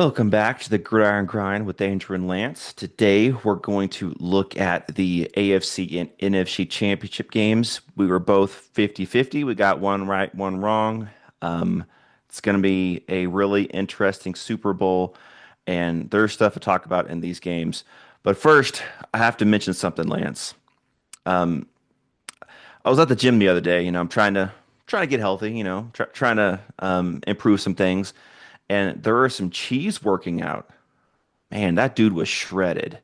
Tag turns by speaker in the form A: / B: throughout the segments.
A: Welcome back to the Gridiron Grind with Andrew and Lance. Today we're going to look at the AFC and NFC championship games. We were both 50-50. We got one right, one wrong. Um, it's going to be a really interesting Super Bowl, and there's stuff to talk about in these games. But first, I have to mention something, Lance. Um, I was at the gym the other day. I'm trying to get healthy. Trying to improve some things, and there are some cheese working out. Man, that dude was shredded.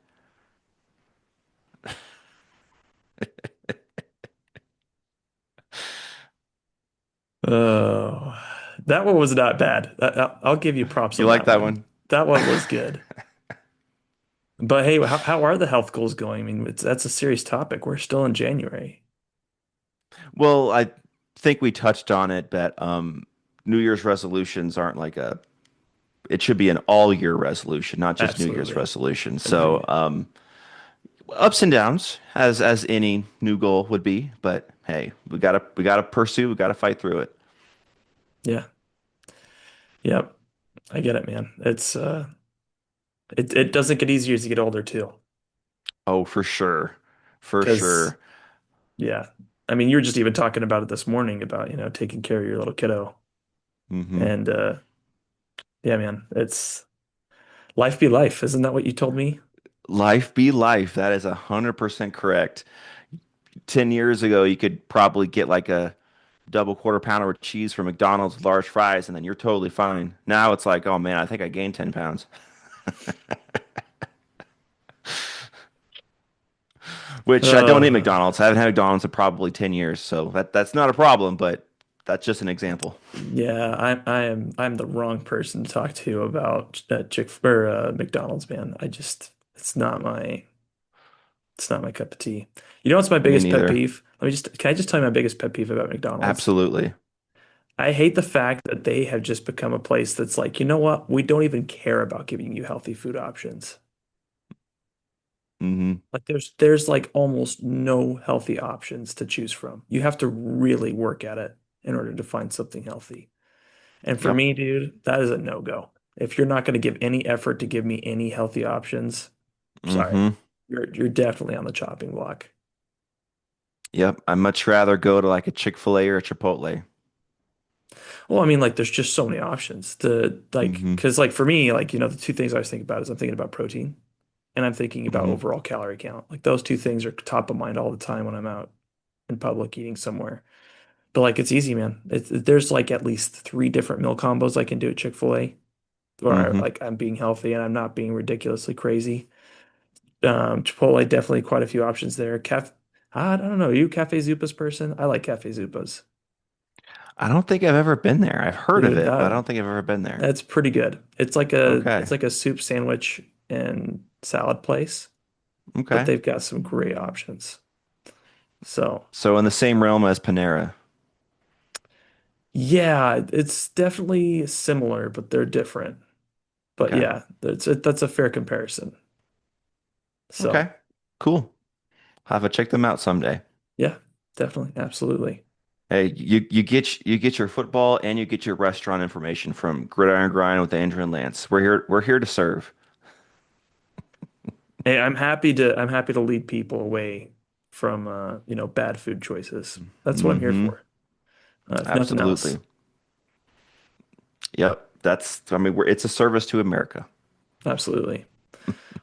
B: Oh, that one was not bad. I'll give you props
A: You
B: on
A: like
B: that
A: that
B: one.
A: one?
B: That one was good. But hey, how are the health goals going? I mean, that's a serious topic. We're still in January.
A: Well, I think we touched on it, but New Year's resolutions aren't like it should be an all year resolution, not just New Year's
B: Absolutely.
A: resolution. So,
B: Agreed.
A: ups and downs as any new goal would be, but hey, we gotta pursue, we gotta fight through it.
B: Yeah. Yep. I get it, man. It doesn't get easier as you get older too.
A: Oh, for sure. For
B: Because
A: sure.
B: yeah. I mean, you were just even talking about it this morning about, taking care of your little kiddo.
A: Hmm.
B: And yeah, man, it's life be life. Isn't that what you told me?
A: Life be life. That is 100% correct. 10 years ago, you could probably get like a double quarter pounder with cheese from McDonald's with large fries, and then you're totally fine. Now it's like, oh man, I think I gained 10 pounds, which I don't eat
B: Uh,
A: McDonald's. I haven't had McDonald's in probably 10 years, so that's not a problem, but that's just an example.
B: Yeah, I'm the wrong person to talk to about Chick or McDonald's, man. It's not my cup of tea. You know what's my
A: Me
B: biggest pet
A: neither.
B: peeve? Can I just tell you my biggest pet peeve about McDonald's?
A: Absolutely.
B: I hate the fact that they have just become a place that's like, you know what? We don't even care about giving you healthy food options.
A: Hmm.
B: Like there's like almost no healthy options to choose from. You have to really work at it in order to find something healthy. And for
A: Yep.
B: me, dude, that is a no-go. If you're not going to give any effort to give me any healthy options, sorry.
A: Hmm.
B: You're definitely on the chopping block.
A: Yep. I'd much rather go to like a Chick-fil-A or a Chipotle.
B: Well, I mean, like there's just so many options to like
A: Hmm.
B: because like for me, like the two things I was thinking about is I'm thinking about protein and I'm thinking about
A: Hmm.
B: overall calorie count. Like those two things are top of mind all the time when I'm out in public eating somewhere. But like it's easy, man. There's like at least three different meal combos I can do at Chick-fil-A where
A: Hmm.
B: like I'm being healthy and I'm not being ridiculously crazy. Chipotle, definitely quite a few options there. I don't know. Are you a Cafe Zupas person? I like Cafe Zupas.
A: I don't think I've ever been there. I've heard of
B: Dude,
A: it, but I don't think I've ever been there.
B: that's pretty good. It's
A: Okay.
B: like a soup sandwich and salad place, but
A: Okay.
B: they've got some great options. So
A: So in the same realm as Panera.
B: yeah, it's definitely similar, but they're different. But
A: Okay.
B: yeah, that's a fair comparison. So
A: Okay. Cool. I'll have to check them out someday.
B: yeah, definitely, absolutely.
A: Hey, you get your football and you get your restaurant information from Gridiron Grind with Andrew and Lance. We're here to serve.
B: Hey, I'm happy to lead people away from bad food choices. That's what I'm here
A: Hmm.
B: for. If nothing else.
A: Absolutely. Yep. I mean, it's a service to America.
B: Absolutely.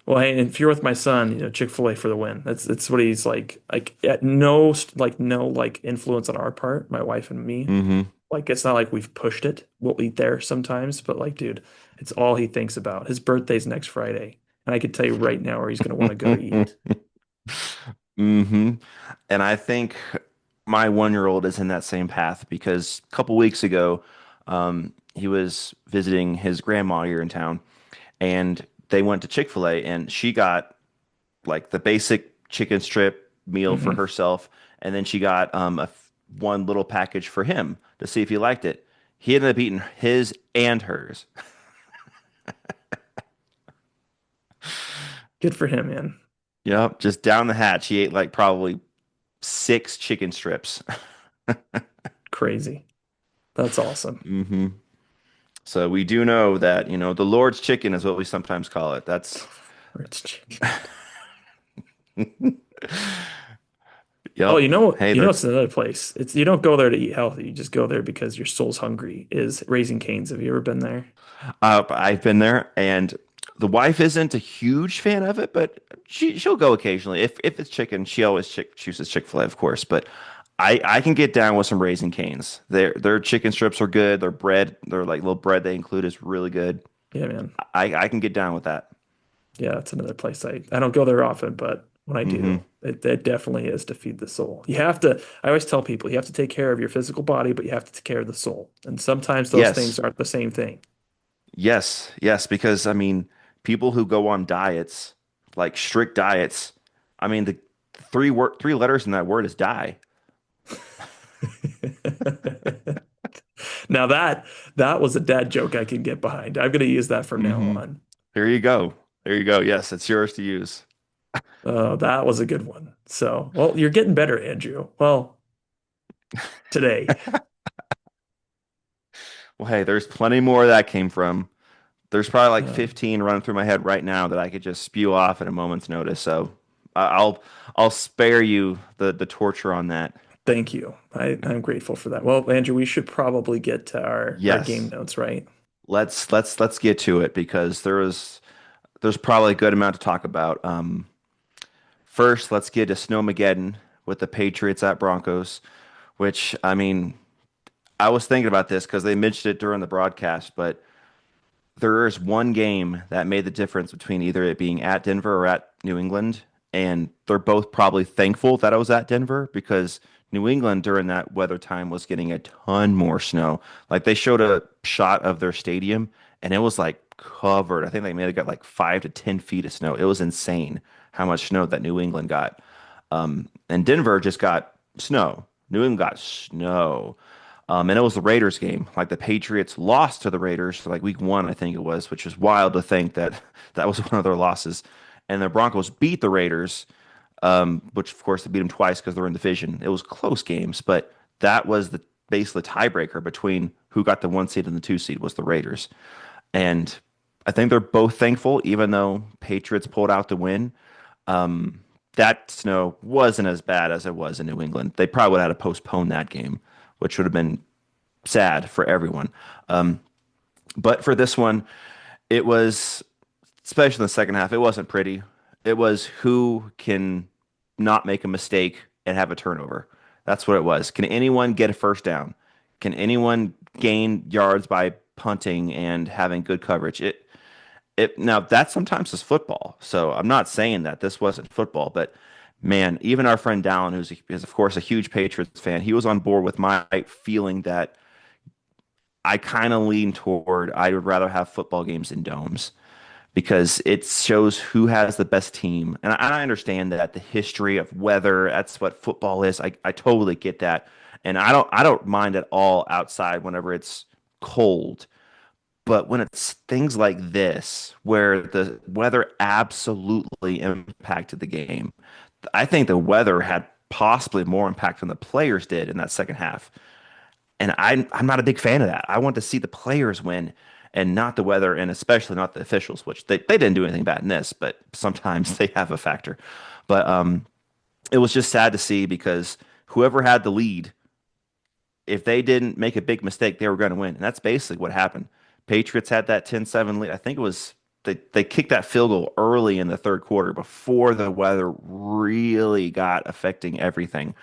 B: Well, hey, if you're with my son, Chick-fil-A for the win. That's what he's like. Like at no like influence on our part, my wife and me.
A: Hmm.
B: Like it's not like we've pushed it. We'll eat there sometimes, but like, dude, it's all he thinks about. His birthday's next Friday, and I can tell you right now where he's gonna want to go to eat.
A: Hmm. And I think my 1-year-old is in that same path because a couple weeks ago, he was visiting his grandma here in town, and they went to Chick-fil-A, and she got like the basic chicken strip meal for
B: Hmm.
A: herself, and then she got one little package for him to see if he liked it. He ended up eating his and hers.
B: Good for him, man.
A: Yep, just down the hatch. He ate like probably 6 chicken strips.
B: Crazy. That's awesome.
A: Hmm. So we do know that, the Lord's chicken is what we sometimes call it. That's
B: Or it's chicken. Oh,
A: Yep. Hey,
B: it's another place. It's you don't go there to eat healthy. You just go there because your soul's hungry. Is Raising Cane's. Have you ever been there?
A: I've been there, and the wife isn't a huge fan of it, but she'll go occasionally. If it's chicken, she always chooses Chick-fil-A, of course. But I can get down with some Raising Cane's. Their chicken strips are good. Their bread, their like little bread they include is really good.
B: Yeah, man.
A: I can get down with that.
B: Yeah, it's another place. I don't go there often, but when I
A: Hmm.
B: do, it definitely is to feed the soul. You have to, I always tell people, you have to take care of your physical body, but you have to take care of the soul. And sometimes those things
A: Yes,
B: aren't the same thing.
A: yes, because I mean, people who go on diets, like strict diets, I mean the three letters in that word is die.
B: Now that was a dad joke I can get behind. I'm gonna use that from now
A: Hmm.
B: on.
A: There you go. There you go. Yes, it's yours to use.
B: That was a good one. So, well, you're getting better, Andrew. Well, today.
A: Well, hey, there's plenty more where that came from. There's probably like
B: Uh,
A: 15 running through my head right now that I could just spew off at a moment's notice. So I'll spare you the torture on that.
B: Thank you. I'm grateful for that. Well, Andrew, we should probably get to our game
A: Yes.
B: notes, right?
A: Let's get to it because there's probably a good amount to talk about. First, let's get to Snowmageddon with the Patriots at Broncos, which I mean, I was thinking about this because they mentioned it during the broadcast, but there is one game that made the difference between either it being at Denver or at New England, and they're both probably thankful that I was at Denver because New England during that weather time was getting a ton more snow. Like they showed a shot of their stadium and it was like covered. I think they may have got like 5 to 10 feet of snow. It was insane how much snow that New England got. And Denver just got snow. New England got snow. And it was the Raiders game. Like the Patriots lost to the Raiders for like week one, I think it was, which is wild to think that that was one of their losses. And the Broncos beat the Raiders, which of course they beat them twice because they're in the division. It was close games, but that was the basically the tiebreaker between who got the 1 seed and the 2 seed was the Raiders. And I think they're both thankful, even though Patriots pulled out the win. That snow wasn't as bad as it was in New England. They probably would have had to postpone that game, which would have been sad for everyone. But for this one, it was, especially in the second half, it wasn't pretty. It was who can not make a mistake and have a turnover. That's what it was. Can anyone get a first down? Can anyone gain yards by punting and having good coverage? It now that sometimes is football. So I'm not saying that this wasn't football, but man, even our friend Dallin, is of course a huge Patriots fan, he was on board with my feeling that I kind of lean toward I would rather have football games in domes because it shows who has the best team. And I understand that the history of weather, that's what football is. I totally get that. And I don't mind at all outside whenever it's cold. But when it's things like this, where the weather absolutely impacted the game, I think the weather had possibly more impact than the players did in that second half. And I'm not a big fan of that. I want to see the players win and not the weather, and especially not the officials, which they didn't do anything bad in this, but sometimes they have a factor. But it was just sad to see because whoever had the lead, if they didn't make a big mistake, they were going to win. And that's basically what happened. Patriots had that 10-7 lead. I think it was they kicked that field goal early in the third quarter before the weather really got affecting everything.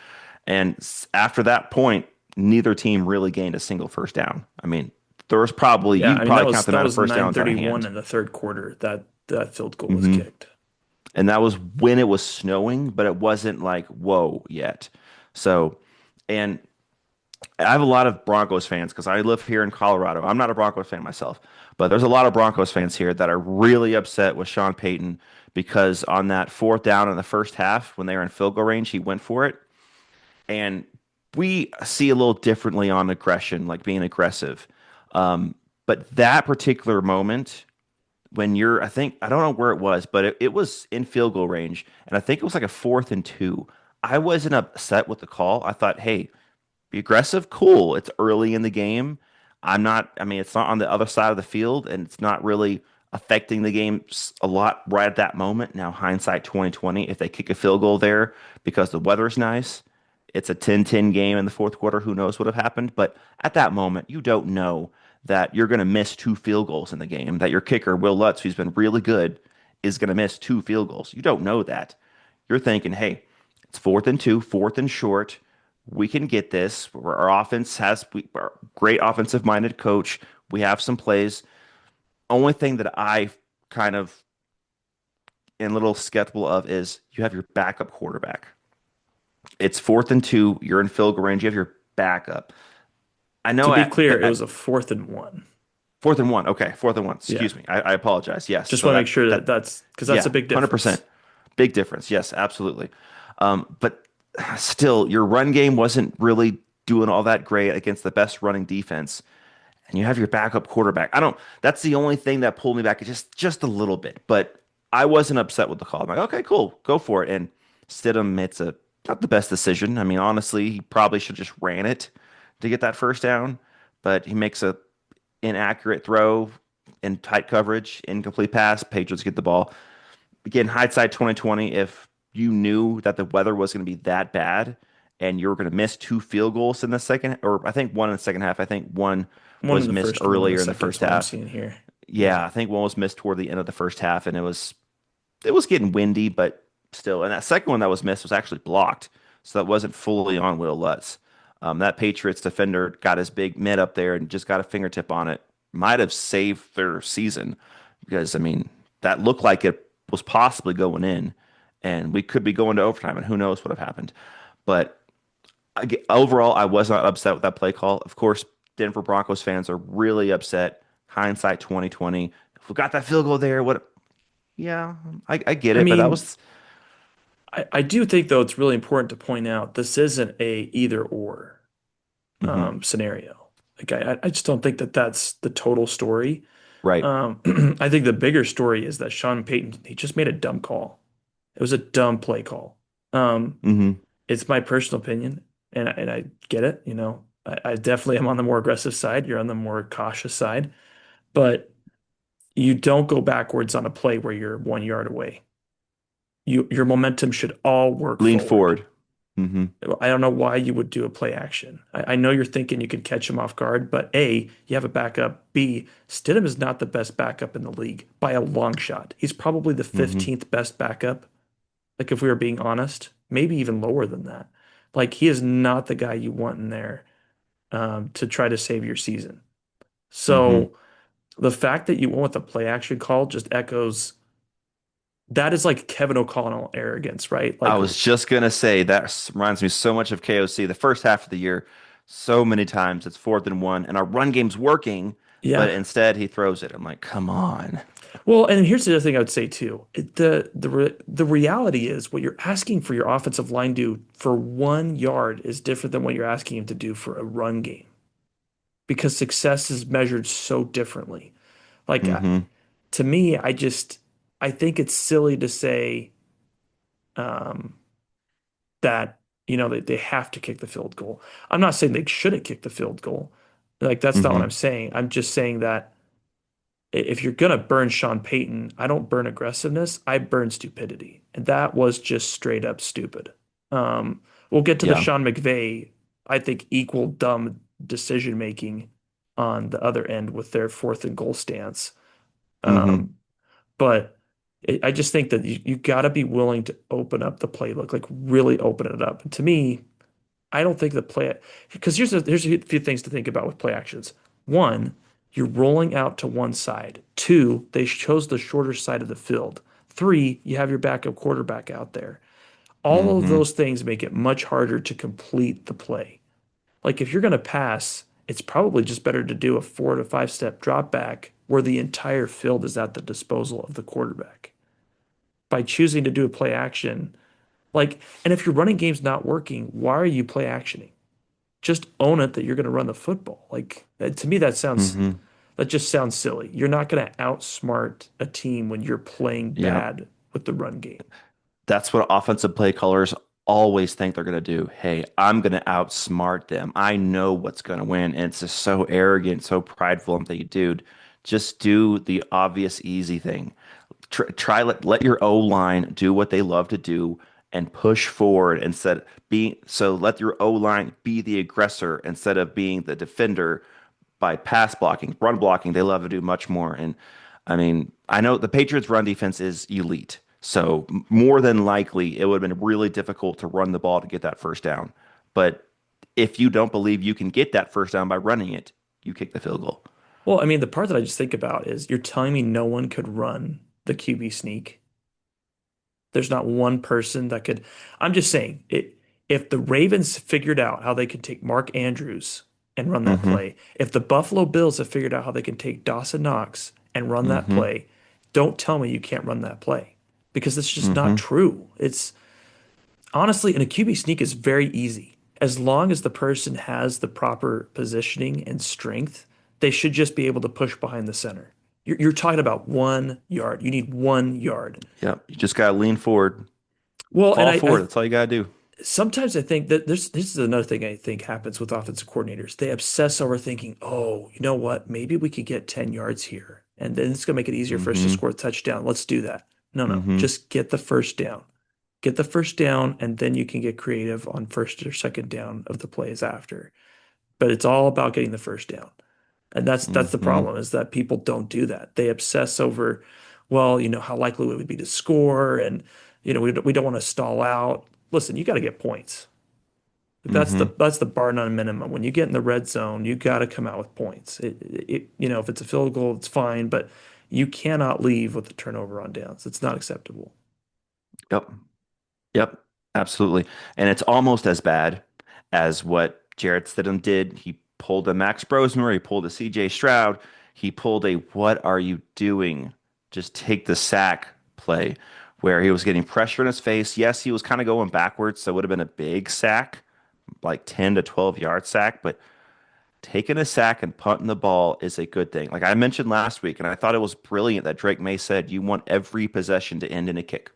A: And after that point, neither team really gained a single first down. I mean, there was probably
B: Yeah,
A: you
B: I
A: could
B: mean
A: probably count the
B: that
A: amount of
B: was
A: first downs on a
B: 9:31
A: hand.
B: in the third quarter that field goal was
A: Hmm.
B: kicked.
A: And that was when it was snowing, but it wasn't like whoa yet. So, and I have a lot of Broncos fans because I live here in Colorado. I'm not a Broncos fan myself, but there's a lot of Broncos fans here that are really upset with Sean Payton because on that fourth down in the first half, when they were in field goal range, he went for it. And we see a little differently on aggression, like being aggressive. But that particular moment, when you're, I think, I don't know where it was, but it was in field goal range. And I think it was like a 4th and 2. I wasn't upset with the call. I thought, hey, be aggressive, cool. It's early in the game. I mean, it's not on the other side of the field and it's not really affecting the game a lot right at that moment. Now, hindsight 2020, if they kick a field goal there because the weather's nice, it's a 10-10 game in the fourth quarter. Who knows what would have happened? But at that moment, you don't know that you're going to miss two field goals in the game, that your kicker, Will Lutz, who's been really good, is going to miss two field goals. You don't know that. You're thinking, hey, it's 4th and 2, 4th and short. We can get this. Our offense has our great offensive minded coach. We have some plays. Only thing that I kind of am a little skeptical of is you have your backup quarterback. It's 4th and 2. You're in field goal range. You have your backup. I
B: To
A: know
B: be clear, it
A: at
B: was a 4th and 1.
A: 4th and 1. Okay, 4th and 1.
B: Yeah.
A: Excuse me. I apologize. Yes.
B: Just
A: So
B: want to make sure that
A: that
B: that's because that's
A: yeah,
B: a big difference.
A: 100%. Big difference. Yes, absolutely. But still, your run game wasn't really doing all that great against the best running defense. And you have your backup quarterback. I don't, that's the only thing that pulled me back just a little bit. But I wasn't upset with the call. I'm like, okay, cool, go for it. And Stidham, it's a not the best decision. I mean, honestly, he probably should just ran it to get that first down, but he makes a inaccurate throw in tight coverage, incomplete pass. Patriots get the ball. Again, hindsight 2020, if you knew that the weather was going to be that bad and you were going to miss two field goals in the second, or I think one in the second half, I think one
B: One in
A: was
B: the
A: missed
B: first, one in the
A: earlier in the
B: second
A: first
B: is what I'm
A: half.
B: seeing here.
A: Yeah,
B: Yeah.
A: I think one was missed toward the end of the first half, and it was getting windy, but still. And that second one that was missed was actually blocked, so that wasn't fully on Will Lutz. That Patriots defender got his big mitt up there and just got a fingertip on it. Might have saved their season because I mean that looked like it was possibly going in, and we could be going to overtime, and who knows what have happened. But overall, I was not upset with that play call. Of course, Denver Broncos fans are really upset. Hindsight 2020. If we got that field goal there, what? Yeah, I get
B: I
A: it, but that
B: mean,
A: was.
B: I do think though it's really important to point out this isn't a either or
A: Hmm.
B: scenario. Like I just don't think that that's the total story.
A: Right.
B: I think the bigger story is that Sean Payton, he just made a dumb call. It was a dumb play call. Um,
A: Hmm.
B: it's my personal opinion, and I get it. I definitely am on the more aggressive side. You're on the more cautious side, but you don't go backwards on a play where you're 1 yard away. Your momentum should all work
A: Lean
B: forward.
A: forward. Hmm.
B: I don't know why you would do a play action. I know you're thinking you could catch him off guard, but A, you have a backup. B, Stidham is not the best backup in the league by a long shot. He's probably the
A: Hmm.
B: 15th best backup. Like if we were being honest, maybe even lower than that. Like he is not the guy you want in there to try to save your season.
A: Hmm.
B: So the fact that you went with a play action call just echoes that is like Kevin O'Connell arrogance, right?
A: I
B: Like,
A: was just gonna say that reminds me so much of KOC. The first half of the year, so many times it's 4th and 1, and our run game's working, but
B: yeah.
A: instead he throws it. I'm like, come on.
B: Well, and here's the other thing I would say too. The reality is what you're asking for your offensive line to do for 1 yard is different than what you're asking him to do for a run game because success is measured so differently. Like
A: Hmm.
B: to me, I think it's silly to say um, that they have to kick the field goal. I'm not saying they shouldn't kick the field goal. Like that's not what I'm
A: Hmm.
B: saying. I'm just saying that if you're gonna burn Sean Payton, I don't burn aggressiveness, I burn stupidity. And that was just straight up stupid. Um, we'll get to the
A: Yeah.
B: Sean McVay, I think equal dumb decision making on the other end with their 4th and goal stance.
A: Hmm.
B: Um, but I just think that you got to be willing to open up the playbook, like really open it up. And to me, I don't think the play because here's a few things to think about with play actions. One, you're rolling out to one side. Two, they chose the shorter side of the field. Three, you have your backup quarterback out there. All of
A: Hmm.
B: those things make it much harder to complete the play. Like if you're going to pass, it's probably just better to do a 4 to 5 step drop back where the entire field is at the disposal of the quarterback. By choosing to do a play action, and if your running game's not working, why are you play actioning? Just own it that you're going to run the football. Like to me,
A: Hmm.
B: that just sounds silly. You're not going to outsmart a team when you're playing
A: Yeah.
B: bad with the run game.
A: That's what offensive play callers always think they're going to do. Hey, I'm going to outsmart them. I know what's going to win. And it's just so arrogant, so prideful. I'm thinking, dude, just do the obvious, easy thing. Try let your O line do what they love to do and push forward instead being so let your O line be the aggressor instead of being the defender by pass blocking, run blocking. They love to do much more. And I mean, I know the Patriots' run defense is elite. So more than likely, it would have been really difficult to run the ball to get that first down. But if you don't believe you can get that first down by running it, you kick the field goal.
B: Well, I mean, the part that I just think about is you're telling me no one could run the QB sneak. There's not one person that could. I'm just saying, if the Ravens figured out how they could take Mark Andrews and run that
A: Mm-hmm.
B: play, if the Buffalo Bills have figured out how they can take Dawson Knox and run that
A: Mm-hmm.
B: play, don't tell me you can't run that play because it's just not
A: Mm-hmm.
B: true. It's honestly, and a QB sneak is very easy. As long as the person has the proper positioning and strength, they should just be able to push behind the center. You're talking about 1 yard. You need 1 yard.
A: Yep. You just gotta lean forward,
B: Well, and
A: fall
B: I
A: forward. That's all you gotta do.
B: sometimes I think that this is another thing I think happens with offensive coordinators. They obsess over thinking, oh, you know what? Maybe we could get 10 yards here, and then it's going to make it easier for us to
A: Mm-hmm.
B: score a touchdown. Let's do that. No, no,
A: Mm-hmm.
B: just get the first down. Get the first down, and then you can get creative on first or second down of the plays after. But it's all about getting the first down. And that's the
A: Mm-hmm.
B: problem is that people don't do that. They obsess over, well, how likely it would be to score, and we don't want to stall out. Listen, you got to get points.
A: Mm-hmm.
B: That's the bar none minimum. When you get in the red zone, you got to come out with points. If it's a field goal, it's fine, but you cannot leave with a turnover on downs. It's not acceptable.
A: Yep. Yep. Absolutely. And it's almost as bad as what Jarrett Stidham did. He pulled a Max Brosmer. He pulled a CJ Stroud. He pulled a "What are you doing? Just take the sack" play, where he was getting pressure in his face. Yes, he was kind of going backwards, so it would have been a big sack, like 10 to 12 yard sack. But taking a sack and punting the ball is a good thing. Like I mentioned last week, and I thought it was brilliant that Drake May said you want every possession to end in a kick,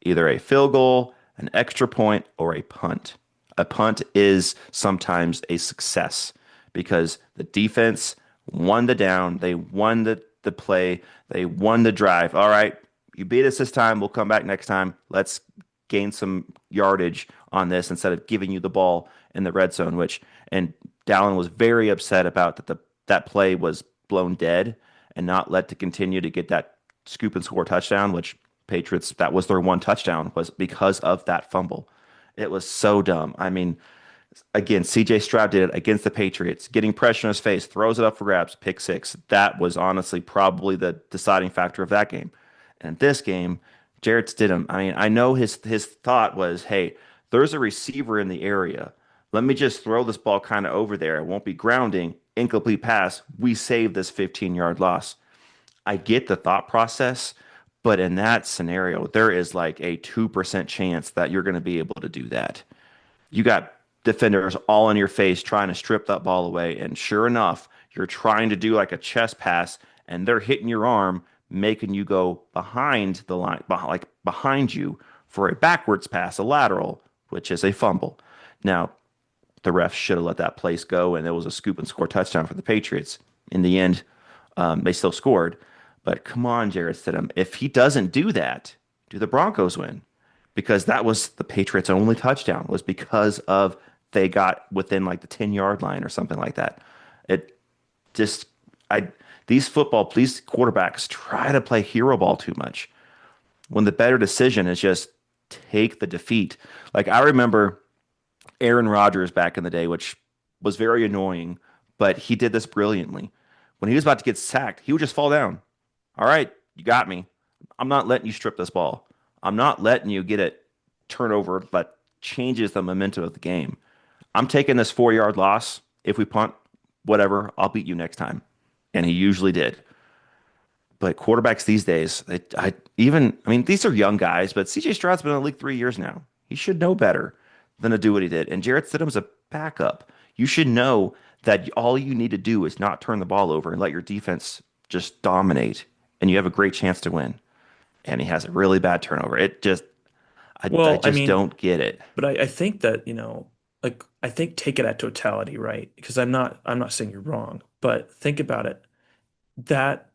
A: either a field goal, an extra point, or a punt. A punt is sometimes a success because the defense won the down, they won the play, they won the drive. All right, you beat us this time, we'll come back next time. Let's gain some yardage on this instead of giving you the ball in the red zone, which and Dallin was very upset about that play was blown dead and not let to continue to get that scoop and score touchdown, which Patriots, that was their one touchdown, was because of that fumble. It was so dumb. I mean, again, CJ Stroud did it against the Patriots, getting pressure in his face, throws it up for grabs, pick six. That was honestly probably the deciding factor of that game. And this game, Jarrett Stidham, I mean, I know his thought was, hey, there's a receiver in the area. Let me just throw this ball kind of over there. It won't be grounding. Incomplete pass. We save this 15-yard loss. I get the thought process, but in that scenario, there is like a 2% chance that you're going to be able to do that. You got defenders all in your face trying to strip that ball away, and sure enough, you're trying to do like a chest pass, and they're hitting your arm, making you go behind the line, like behind you for a backwards pass, a lateral, which is a fumble. Now, the refs should have let that place go, and it was a scoop and score touchdown for the Patriots. In the end, they still scored. But come on, Jarrett Stidham. If he doesn't do that, do the Broncos win? Because that was the Patriots' only touchdown was because of they got within like the 10-yard line or something like that. It just I these quarterbacks try to play hero ball too much when the better decision is just take the defeat. Like I remember Aaron Rodgers back in the day, which was very annoying, but he did this brilliantly. When he was about to get sacked, he would just fall down. All right, you got me. I'm not letting you strip this ball. I'm not letting you get it turnover that changes the momentum of the game. I'm taking this 4 yard loss. If we punt, whatever, I'll beat you next time. And he usually did. But quarterbacks these days, I mean, these are young guys, but CJ Stroud's been in the league 3 years now. He should know better than to do what he did. And Jarrett Stidham's a backup. You should know that all you need to do is not turn the ball over and let your defense just dominate, and you have a great chance to win. And he has a really bad turnover. I
B: Well, I
A: just
B: mean,
A: don't get it.
B: but I think that, like I think take it at totality, right? Because I'm not saying you're wrong, but think about it. That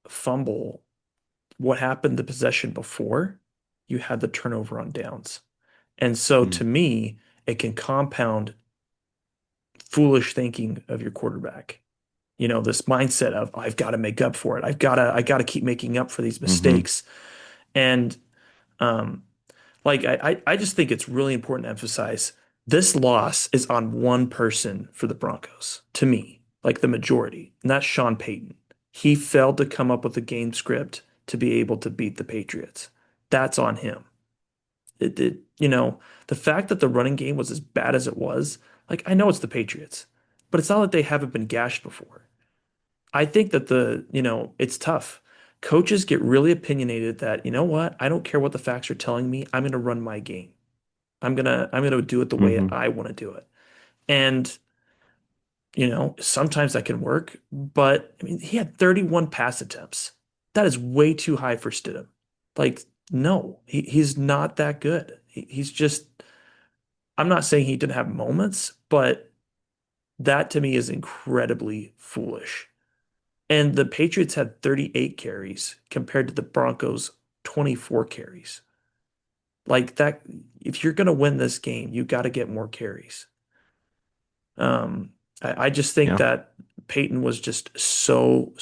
B: fumble, what happened the possession before? You had the turnover on downs. And so
A: Mm,
B: to me, it can compound foolish thinking of your quarterback. This mindset of I've got to make up for it. I got to keep making up for these
A: hmm
B: mistakes. And um like I just think it's really important to emphasize this loss is on one person for the Broncos, to me, like the majority, and that's Sean Payton. He failed to come up with a game script to be able to beat the Patriots. That's on him. The fact that the running game was as bad as it was, like I know it's the Patriots, but it's not that they haven't been gashed before. I think that it's tough. Coaches get really opinionated that, you know what? I don't care what the facts are telling me. I'm going to run my game. I'm going to do it the way
A: hmm
B: I want to do it. And, sometimes that can work, but I mean, he had 31 pass attempts. That is way too high for Stidham. Like, no, he's not that good. He's just, I'm not saying he didn't have moments, but that to me is incredibly foolish. And the Patriots had 38 carries compared to the Broncos 24 carries. Like that, if you're going to win this game, you got to get more carries. I just think
A: Yeah.
B: that Peyton was just so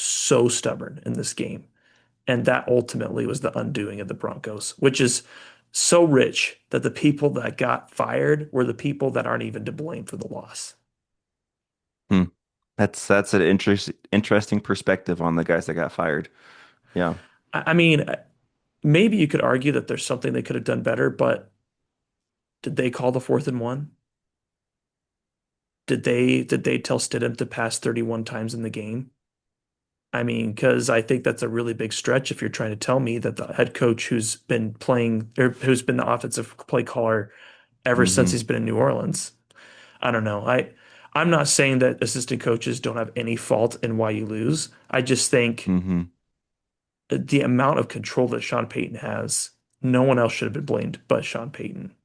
B: stubborn in this game. And that ultimately was the undoing of the Broncos, which is so rich that the people that got fired were the people that aren't even to blame for the loss.
A: Hmm. That's an interesting perspective on the guys that got fired. Yeah.
B: I mean, maybe you could argue that there's something they could have done better, but did they call the 4th and 1? Did they tell Stidham to pass 31 times in the game? I mean, because I think that's a really big stretch if you're trying to tell me that the head coach who's been playing or who's been the offensive play caller ever since
A: hmm
B: he's been in New Orleans. I don't know. I'm not saying that assistant coaches don't have any fault in why you lose. I just think
A: hmm
B: the amount of control that Sean Payton has, no one else should have been blamed but Sean Payton.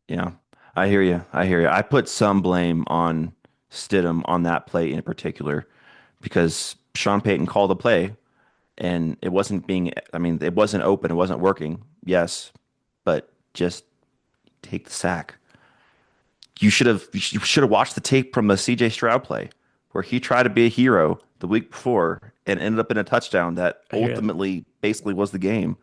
A: Yeah. I hear you. I hear you. I put some blame on Stidham on that play in particular because Sean Payton called a play and it wasn't being, I mean, it wasn't open, it wasn't working. Yes, but just take the sack. You should have watched the tape from the CJ Stroud play where he tried to be a hero the week before and ended up in a touchdown that
B: I hear it.
A: ultimately basically was the game.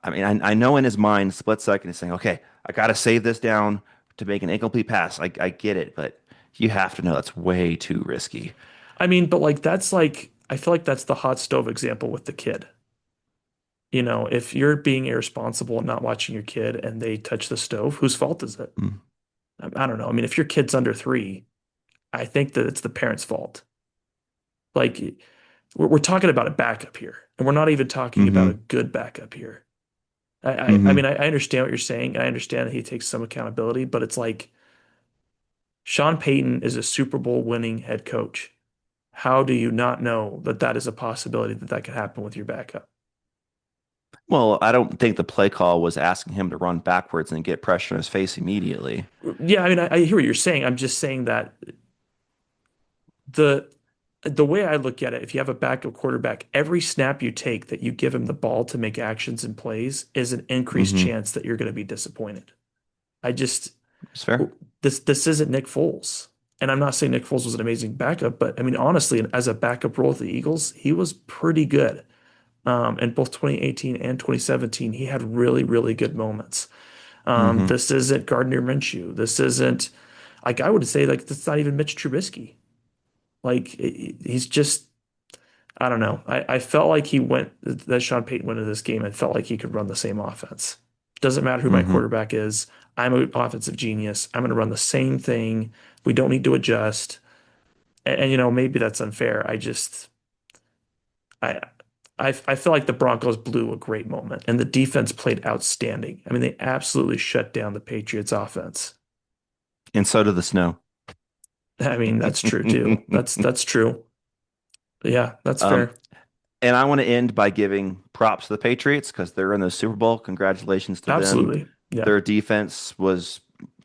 A: I mean, I know in his mind, split second, he's saying, okay, I got to save this down to make an incomplete pass. I get it, but you have to know that's way too risky.
B: I mean, but like that's like I feel like that's the hot stove example with the kid. If you're being irresponsible and not watching your kid and they touch the stove, whose fault is it?
A: Mm.
B: I don't know. I mean, if your kid's under 3, I think that it's the parent's fault. Like we're talking about a backup here, and we're not even talking about a
A: hmm
B: good backup here. I mean,
A: hmm
B: I understand what you're saying. I understand that he takes some accountability, but it's like Sean Payton is a Super Bowl winning head coach. How do you not know that that is a possibility that that could happen with your backup?
A: Well, I don't think the play call was asking him to run backwards and get pressure in his face immediately.
B: Yeah, I mean, I hear what you're saying. I'm just saying that the the way I look at it, if you have a backup quarterback, every snap you take that you give him the ball to make actions and plays is an increased
A: hmm
B: chance that you're going to be disappointed. I just
A: It's fair.
B: this isn't Nick Foles. And I'm not saying Nick Foles was an amazing backup, but I mean, honestly, as a backup role with the Eagles, he was pretty good. In both 2018 and 2017, he had really, really good moments.
A: hmm
B: This isn't Gardner Minshew. This isn't like I would say like that's not even Mitch Trubisky. Like he's just I don't know. I felt like he went that Sean Payton went into this game and felt like he could run the same offense. Doesn't matter who my
A: hmm
B: quarterback is. I'm an offensive genius. I'm going to run the same thing. We don't need to adjust. And maybe that's unfair. I I feel like the Broncos blew a great moment and the defense played outstanding. I mean, they absolutely shut down the Patriots offense.
A: And so did the snow.
B: I mean, that's true too. That's true. Yeah, that's
A: Um,
B: fair.
A: And I want to end by giving props to the Patriots because they're in the Super Bowl. Congratulations to them.
B: Absolutely. Yeah.
A: Their defense was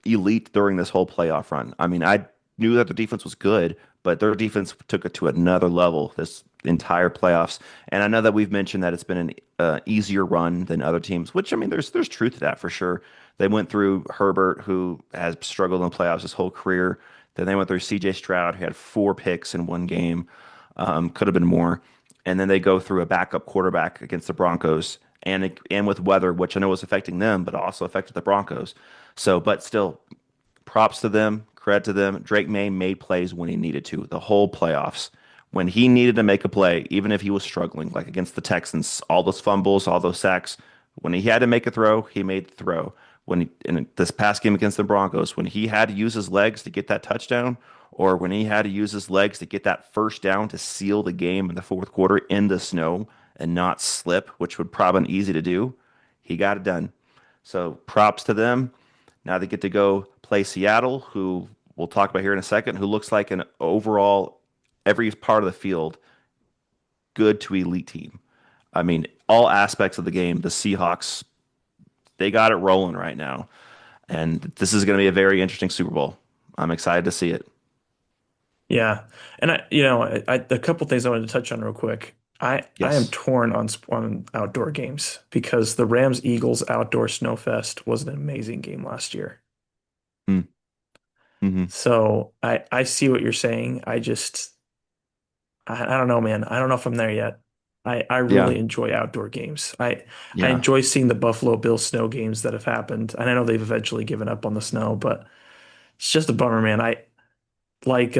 A: elite during this whole playoff run. I mean, I knew that the defense was good, but their defense took it to another level this entire playoffs. And I know that we've mentioned that it's been an easier run than other teams, which I mean, there's truth to that for sure. They went through Herbert, who has struggled in the playoffs his whole career. Then they went through C.J. Stroud, who had 4 picks in one game. Could have been more. And then they go through a backup quarterback against the Broncos and with weather, which I know was affecting them, but also affected the Broncos. So, but still, props to them, credit to them. Drake May made plays when he needed to, the whole playoffs. When he needed to make a play, even if he was struggling, like against the Texans, all those fumbles, all those sacks, when he had to make a throw, he made the throw. In this past game against the Broncos, when he had to use his legs to get that touchdown, or when he had to use his legs to get that first down to seal the game in the fourth quarter in the snow and not slip, which would probably be easy to do, he got it done. So props to them. Now they get to go play Seattle, who we'll talk about here in a second, who looks like an overall, every part of the field, good to elite team. I mean, all aspects of the game, the Seahawks, they got it rolling right now. And this is going to be a very interesting Super Bowl. I'm excited to see it.
B: Yeah. And a couple things I wanted to touch on real quick. I am
A: Yes.
B: torn on outdoor games because the Rams Eagles outdoor snowfest was an amazing game last year.
A: Mm, hmm
B: So I see what you're saying. I don't know, man. I don't know if I'm there yet. I
A: Yeah.
B: really enjoy outdoor games. I
A: Yeah.
B: enjoy seeing the Buffalo Bills snow games that have happened. And I know they've eventually given up on the snow, but it's just a bummer, man. I like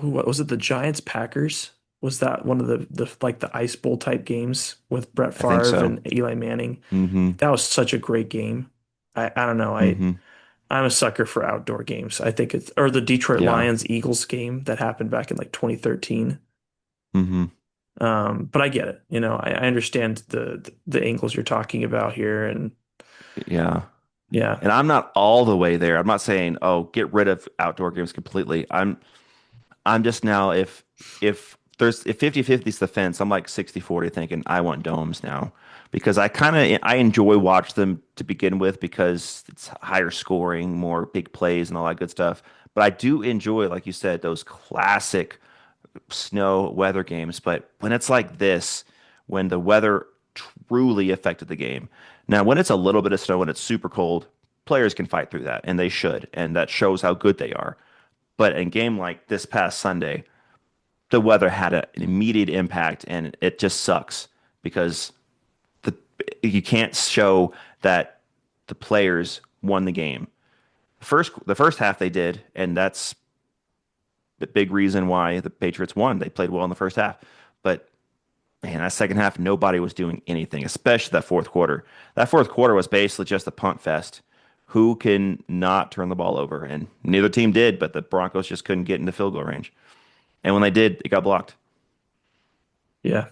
B: what was it, the Giants Packers? Was that one of the Ice Bowl type games with Brett
A: I think
B: Favre
A: so.
B: and Eli Manning?
A: Hmm
B: That was such a great game. I don't know.
A: hmm
B: I'm a sucker for outdoor games. I think it's or the Detroit
A: Yeah.
B: Lions Eagles game that happened back in like 2013.
A: hmm
B: But I get it. I understand the angles you're talking about here, and
A: Yeah.
B: yeah.
A: And I'm not all the way there. I'm not saying, oh, get rid of outdoor games completely. I'm just now if 50-50 is the fence, I'm like 60-40 thinking I want domes now because I enjoy watch them to begin with because it's higher scoring, more big plays and all that good stuff. But I do enjoy, like you said, those classic snow weather games. But when it's like this, when the weather truly affected the game. Now, when it's a little bit of snow and it's super cold, players can fight through that, and they should, and that shows how good they are. But in a game like this past Sunday, the weather had an immediate impact, and it just sucks because the you can't show that the players won the game. The first half they did, and that's the big reason why the Patriots won. They played well in the first half, but man, that second half nobody was doing anything, especially that fourth quarter. That fourth quarter was basically just a punt fest. Who can not turn the ball over? And neither team did, but the Broncos just couldn't get into field goal range. And when they did, it got blocked.
B: Yeah.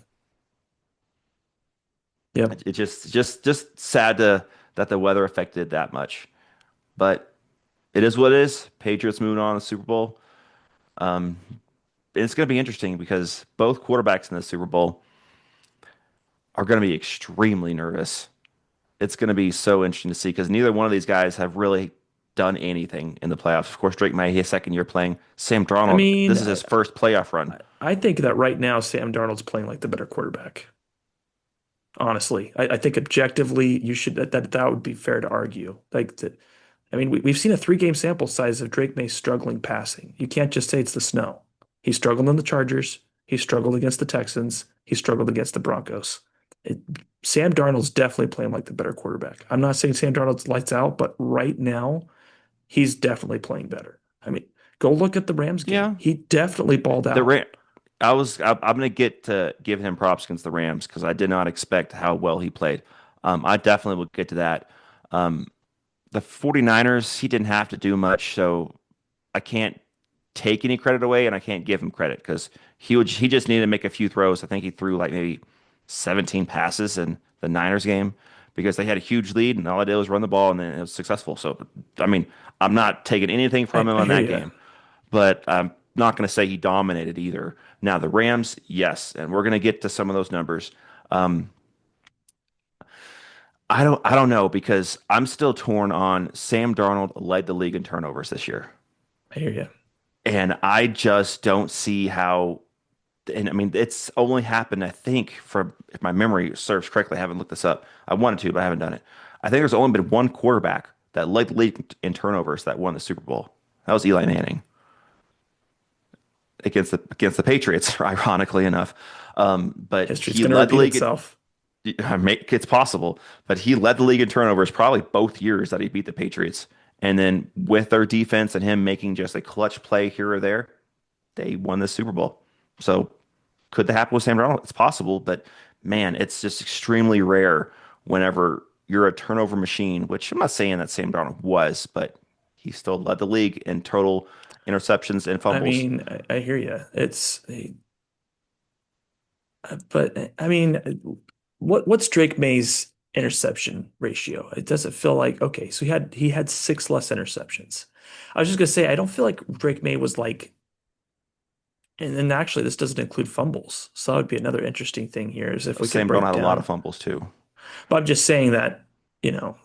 B: Yep.
A: It just sad that the weather affected that much. But it is what it is. Patriots moving on to the Super Bowl. Um, it's going to be interesting because both quarterbacks in the Super Bowl are going to be extremely nervous. It's going to be so interesting to see because neither one of these guys have really done anything in the playoffs. Of course, Drake May, his second year playing. Sam
B: I
A: Darnold,
B: mean,
A: this is his first playoff run.
B: I think that right now Sam Darnold's playing like the better quarterback. Honestly, I think objectively you should that would be fair to argue. I mean, we've seen a 3 game sample size of Drake May struggling passing. You can't just say it's the snow. He struggled in the Chargers. He struggled against the Texans. He struggled against the Broncos. It, Sam Darnold's definitely playing like the better quarterback. I'm not saying Sam Darnold's lights out, but right now he's definitely playing better. I mean, go look at the Rams game.
A: Yeah,
B: He definitely balled
A: the
B: out.
A: Ram. I'm going to get to give him props against the Rams because I did not expect how well he played. I definitely will get to that. Um, the 49ers, he didn't have to do much, so I can't take any credit away and I can't give him credit because he just needed to make a few throws. I think he threw like maybe 17 passes in the Niners game because they had a huge lead and all I did was run the ball and then it was successful. So I mean, I'm not taking anything from him
B: I
A: on
B: hear
A: that
B: you.
A: game, but not going to say he dominated either. Now the Rams, yes, and we're going to get to some of those numbers. Um, I don't know because I'm still torn on Sam Darnold led the league in turnovers this year.
B: I hear you.
A: And I just don't see how, and I mean, it's only happened, I think, for if my memory serves correctly, I haven't looked this up. I wanted to, but I haven't done it. I think there's only been one quarterback that led the league in turnovers that won the Super Bowl. That was Eli Manning against the Patriots, ironically enough. But
B: History's
A: he
B: going to
A: led the
B: repeat
A: league.
B: itself.
A: It's possible, but he led the league in turnovers probably both years that he beat the Patriots. And then with their defense and him making just a clutch play here or there, they won the Super Bowl. So could that happen with Sam Darnold? It's possible, but man, it's just extremely rare whenever you're a turnover machine, which I'm not saying that Sam Darnold was, but he still led the league in total interceptions and
B: I
A: fumbles.
B: mean, I hear you. But I mean, what's Drake May's interception ratio? It doesn't feel like okay. So he had six less interceptions. I was just gonna say I don't feel like Drake May was like, and then actually this doesn't include fumbles. So that would be another interesting thing here is if we could
A: Sam Darnold
B: break
A: had a lot of
B: down.
A: fumbles too.
B: But I'm just saying that you know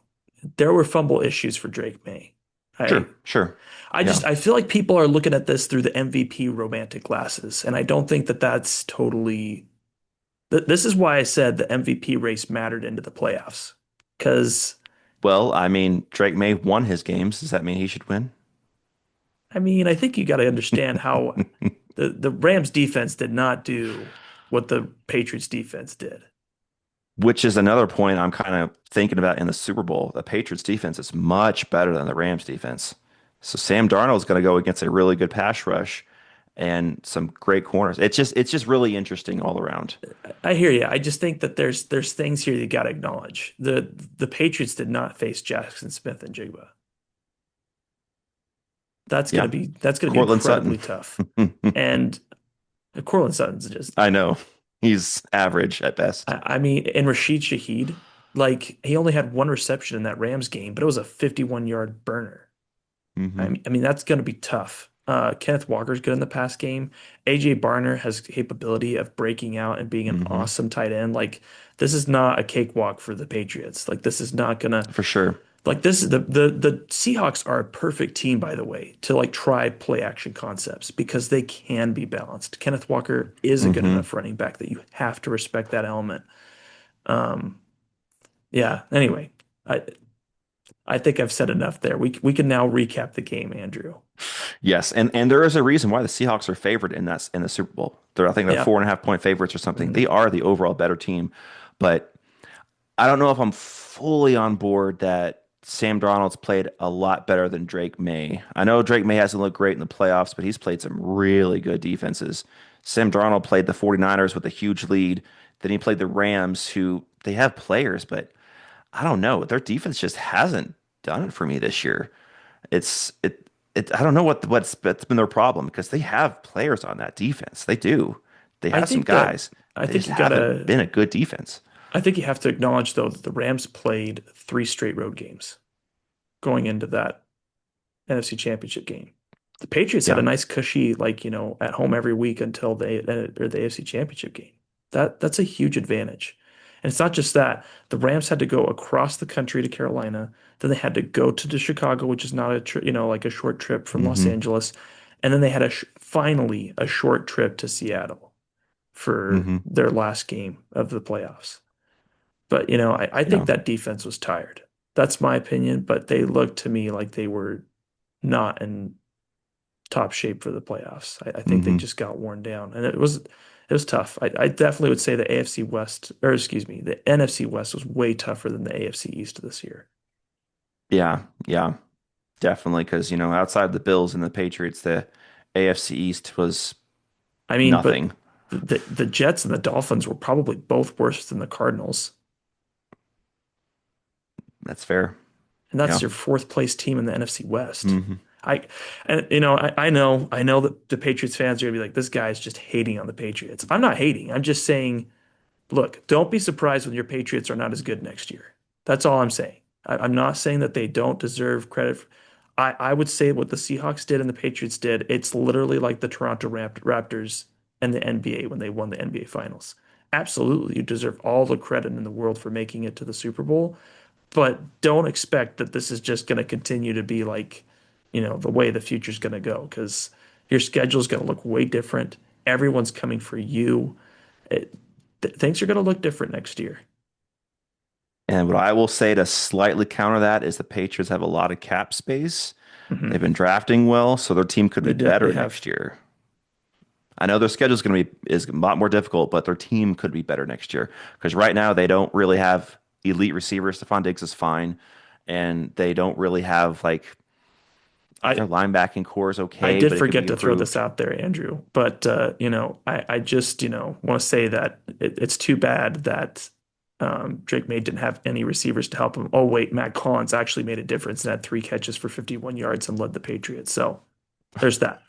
B: there were fumble issues for Drake May. I
A: Sure, sure.
B: I
A: Yeah.
B: just I feel like people are looking at this through the MVP romantic glasses, and I don't think that that's totally. This is why I said the MVP race mattered into the playoffs. Because,
A: Well, I mean, Drake May won his games. Does that mean he should win?
B: I mean, I think you got to understand how the Rams defense did not do what the Patriots defense did.
A: Which is another point I'm kind of thinking about in the Super Bowl. The Patriots defense is much better than the Rams defense. So Sam Darnold is going to go against a really good pass rush and some great corners. It's just really interesting all around.
B: I hear you. I just think that there's things here you got to acknowledge. The Patriots did not face Jackson Smith and Jigba.
A: Yeah.
B: That's gonna be
A: Cortland
B: incredibly
A: Sutton.
B: tough. And Cortland Sutton's just
A: I know. He's average at best.
B: I mean, and Rashid Shaheed, like he only had one reception in that Rams game, but it was a 51-yard burner.
A: Hmm.
B: I mean that's going to be tough. Kenneth Walker's good in the pass game. AJ Barner has capability of breaking out and being an
A: Hmm.
B: awesome tight end. Like this is not a cakewalk for the Patriots. Like this is not gonna
A: For sure.
B: like this is the Seahawks are a perfect team, by the way, to like try play action concepts because they can be balanced. Kenneth Walker is a good
A: Hmm.
B: enough running back that you have to respect that element. Um, yeah. Anyway, I I think I've said enough there. We can now recap the game, Andrew.
A: Yes, and there is a reason why the Seahawks are favored in the Super Bowl. I think they're
B: Yeah.
A: 4.5 point favorites or something.
B: Mhm.
A: They are the overall better team, but I don't know if I'm fully on board that Sam Darnold's played a lot better than Drake May. I know Drake May hasn't looked great in the playoffs, but he's played some really good defenses. Sam Darnold played the 49ers with a huge lead. Then he played the Rams, who they have players, but I don't know. Their defense just hasn't done it for me this year. It's I don't know what's that's been their problem because they have players on that defense. They do. They
B: I
A: have some
B: think that
A: guys.
B: I
A: They
B: think
A: just
B: you
A: haven't
B: gotta
A: been a good defense.
B: I think you have to acknowledge though that the Rams played three straight road games going into that NFC Championship game. The Patriots had a
A: Yeah.
B: nice cushy like, at home every week until the AFC Championship game. That's a huge advantage. And it's not just that. The Rams had to go across the country to Carolina, then they had to go to Chicago, which is not a like a short trip from Los
A: Hmm.
B: Angeles, and then they had finally a short trip to Seattle for
A: Hmm.
B: their last game of the playoffs. But I think
A: Yeah.
B: that defense was tired. That's my opinion, but they looked to me like they were not in top shape for the playoffs. I think they
A: Hmm.
B: just got worn down, and it was tough. I definitely would say the AFC West, or excuse me, the NFC West was way tougher than the AFC East this year.
A: Yeah. Yeah. Definitely. Because, outside the Bills and the Patriots, the AFC East was
B: I mean, but
A: nothing.
B: the Jets and the Dolphins were probably both worse than the Cardinals,
A: That's fair.
B: and that's
A: Yeah.
B: your fourth place team in the NFC West.
A: Hmm.
B: I and I know that the Patriots fans are gonna be like, this guy's just hating on the Patriots. I'm not hating. I'm just saying, look, don't be surprised when your Patriots are not as good next year. That's all I'm saying. I'm not saying that they don't deserve credit. I would say what the Seahawks did and the Patriots did, it's literally like the Toronto Raptors and the NBA when they won the NBA Finals. Absolutely, you deserve all the credit in the world for making it to the Super Bowl, but don't expect that this is just going to continue to be like, the way the future's going to go because your schedule is going to look way different. Everyone's coming for you. Things are going to look different next year.
A: And what I will say to slightly counter that is the Patriots have a lot of cap space. They've
B: Hmm.
A: been drafting well, so their team could be
B: They
A: better
B: have.
A: next year. I know their schedule is going to be is a lot more difficult, but their team could be better next year because right now they don't really have elite receivers. Stephon Diggs is fine, and they don't really have like
B: I
A: their linebacking core is
B: I
A: okay,
B: did
A: but it could
B: forget
A: be
B: to throw this
A: improved.
B: out there, Andrew, but I just want to say that it's too bad that Drake May didn't have any receivers to help him. Oh wait, Matt Collins actually made a difference and had 3 catches for 51 yards and led the Patriots. So there's that.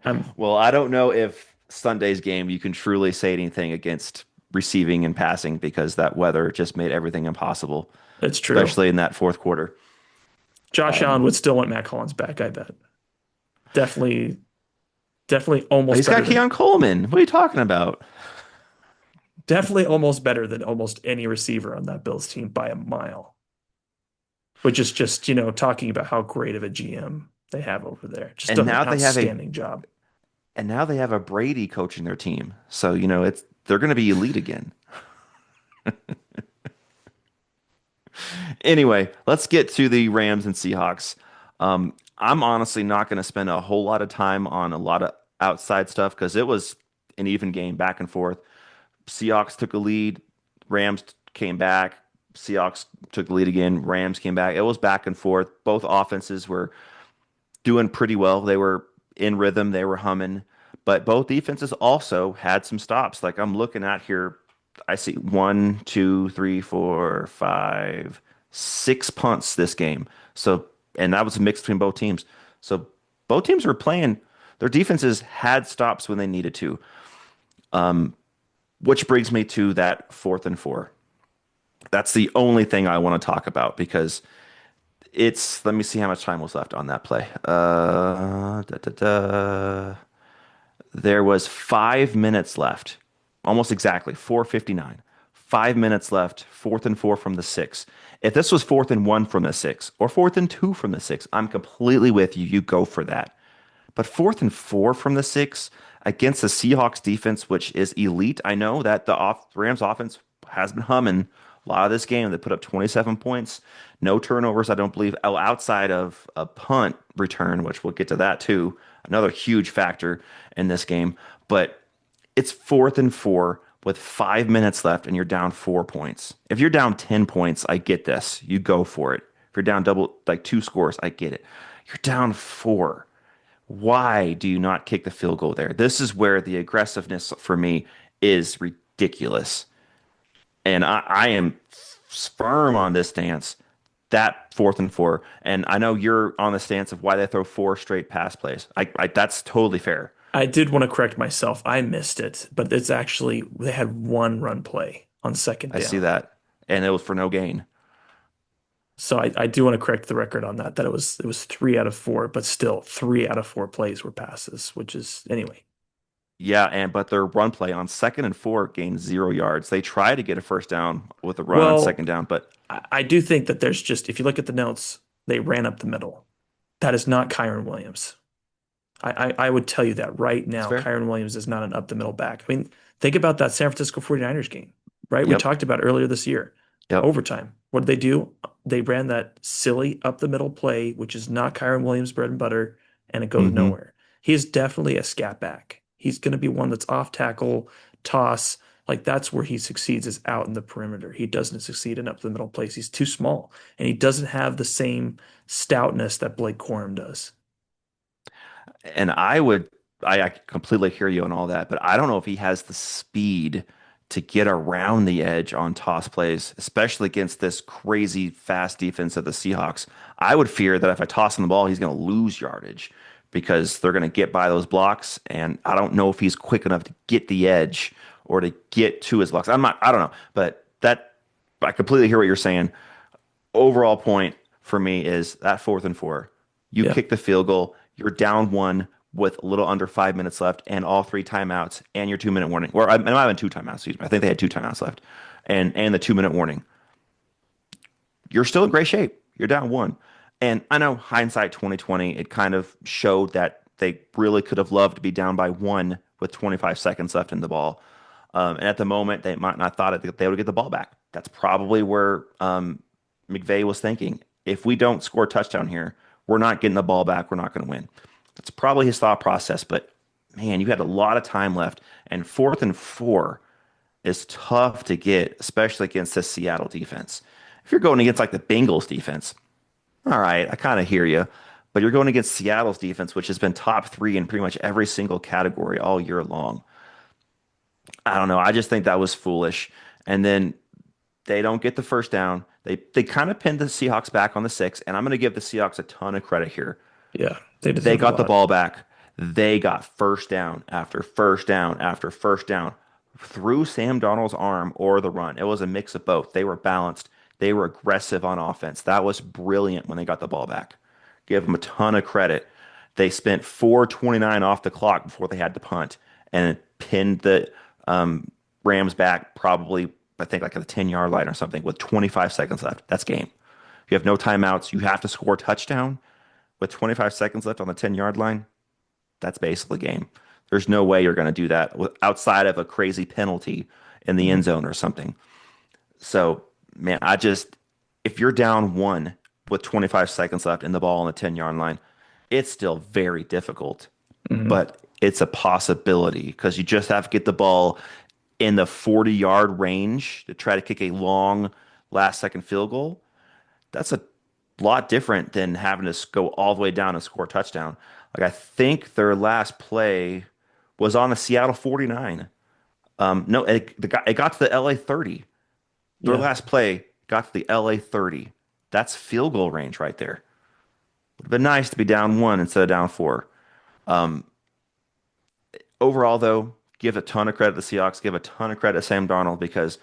B: I'm
A: Well, I don't know if Sunday's game you can truly say anything against receiving and passing because that weather just made everything impossible,
B: It's true.
A: especially in that fourth quarter.
B: Josh Allen
A: Um,
B: would still want Matt Collins back, I bet. Definitely, definitely almost
A: he's
B: better
A: got
B: than
A: Keon Coleman. What are you talking about?
B: definitely almost better than almost any receiver on that Bills team by a mile. Which is just, talking about how great of a GM they have over there. Just
A: And
B: done an
A: now they have a
B: outstanding job.
A: and now they have a Brady coaching their team. So, it's they're going to be elite again. Anyway, let's get to the Rams and Seahawks. I'm honestly not going to spend a whole lot of time on a lot of outside stuff because it was an even game back and forth. Seahawks took a lead, Rams came back, Seahawks took the lead again, Rams came back. It was back and forth. Both offenses were doing pretty well. They were in rhythm, they were humming, but both defenses also had some stops. Like I'm looking at here, I see one, two, three, four, five, six punts this game. So, and that was a mix between both teams. So both teams were playing. Their defenses had stops when they needed to. Which brings me to that 4th and 4. That's the only thing I want to talk about because let me see how much time was left on that play. There was 5 minutes left, almost exactly 4:59. 5 minutes left, 4th and 4 from the 6. If this was 4th and 1 from the 6 or 4th and 2 from the 6, I'm completely with you. You go for that. But 4th and 4 from the 6 against the Seahawks defense, which is elite. I know that the Rams offense has been humming a lot of this game. They put up 27 points, no turnovers, I don't believe, outside of a punt return, which we'll get to that too. Another huge factor in this game. But it's 4th and 4 with 5 minutes left and you're down 4 points. If you're down 10 points, I get this. You go for it. If you're down double, like 2 scores, I get it. You're down 4. Why do you not kick the field goal there? This is where the aggressiveness for me is ridiculous. And I am firm on this stance. That 4th and 4. And I know you're on the stance of why they throw 4 straight pass plays. That's totally fair.
B: I did want to correct myself. I missed it, but it's actually they had one run play on second
A: I see
B: down.
A: that. And it was for no gain.
B: So I do want to correct the record on that, that it was 3 out of 4, but still 3 out of 4 plays were passes, which is anyway.
A: Yeah, but their run play on 2nd and 4 gained 0 yards. They tried to get a first down with a run on
B: Well,
A: second down, but
B: I do think that there's just if you look at the notes, they ran up the middle. That is not Kyron Williams. I would tell you that right
A: it's
B: now.
A: fair.
B: Kyron Williams is not an up the middle back. I mean, think about that San Francisco 49ers game, right? We
A: Yep.
B: talked about earlier this year.
A: Yep.
B: Overtime. What did they do? They ran that silly up the middle play, which is not Kyron Williams' bread and butter, and it goes
A: Hmm.
B: nowhere. He is definitely a scat back. He's going to be one that's off tackle, toss. Like that's where he succeeds is out in the perimeter. He doesn't succeed in up the middle place. He's too small, and he doesn't have the same stoutness that Blake Corum does.
A: And I completely hear you on all that, but I don't know if he has the speed to get around the edge on toss plays, especially against this crazy fast defense of the Seahawks. I would fear that if I toss him the ball, he's going to lose yardage because they're going to get by those blocks. And I don't know if he's quick enough to get the edge or to get to his blocks. I don't know, but I completely hear what you're saying. Overall point. for me is that 4th and 4. You
B: Yeah.
A: kick the field goal, you're down one with a little under 5 minutes left and all three timeouts and your 2 minute warning. Or I might have been two timeouts, excuse me. I think they had two timeouts left. And the 2 minute warning. You're still in great shape. You're down one. And I know hindsight 2020, it kind of showed that they really could have loved to be down by one with 25 seconds left in the ball. And at the moment, they might not thought that they would get the ball back. That's probably where McVay was thinking. If we don't score a touchdown here, we're not getting the ball back. We're not going to win. That's probably his thought process. But man, you had a lot of time left, and 4th and 4 is tough to get, especially against this Seattle defense. If you're going against like the Bengals defense, all right, I kind of hear you. But you're going against Seattle's defense, which has been top three in pretty much every single category all year long. I don't know. I just think that was foolish. And then they don't get the first down. They kind of pinned the Seahawks back on the 6, and I'm going to give the Seahawks a ton of credit here.
B: Yeah. They
A: They
B: deserve a
A: got the
B: lot.
A: ball back. They got first down after first down after first down through Sam Darnold's arm or the run. It was a mix of both. They were balanced. They were aggressive on offense. That was brilliant when they got the ball back. Give them a ton of credit. They spent 4:29 off the clock before they had to punt and pinned the Rams back probably, I think, like at the 10-yard line or something with 25 seconds left. That's game. You have no timeouts. You have to score a touchdown with 25 seconds left on the 10-yard line. That's basically game. There's no way you're going to do that outside of a crazy penalty in the end
B: Mhm.
A: zone or something. So, man, if you're down one with 25 seconds left in the ball on the 10-yard line, it's still very difficult,
B: Mhm.
A: but it's a possibility because you just have to get the ball in the 40-yard range to try to kick a long last second field goal. That's a lot different than having to go all the way down and score a touchdown. Like I think their last play was on the Seattle 49. No, it got to the LA 30. Their
B: Yeah.
A: last play got to the LA 30. That's field goal range right there. Would have been nice to be down one instead of down four. Overall, though, give a ton of credit to the Seahawks. Give a ton of credit to Sam Darnold because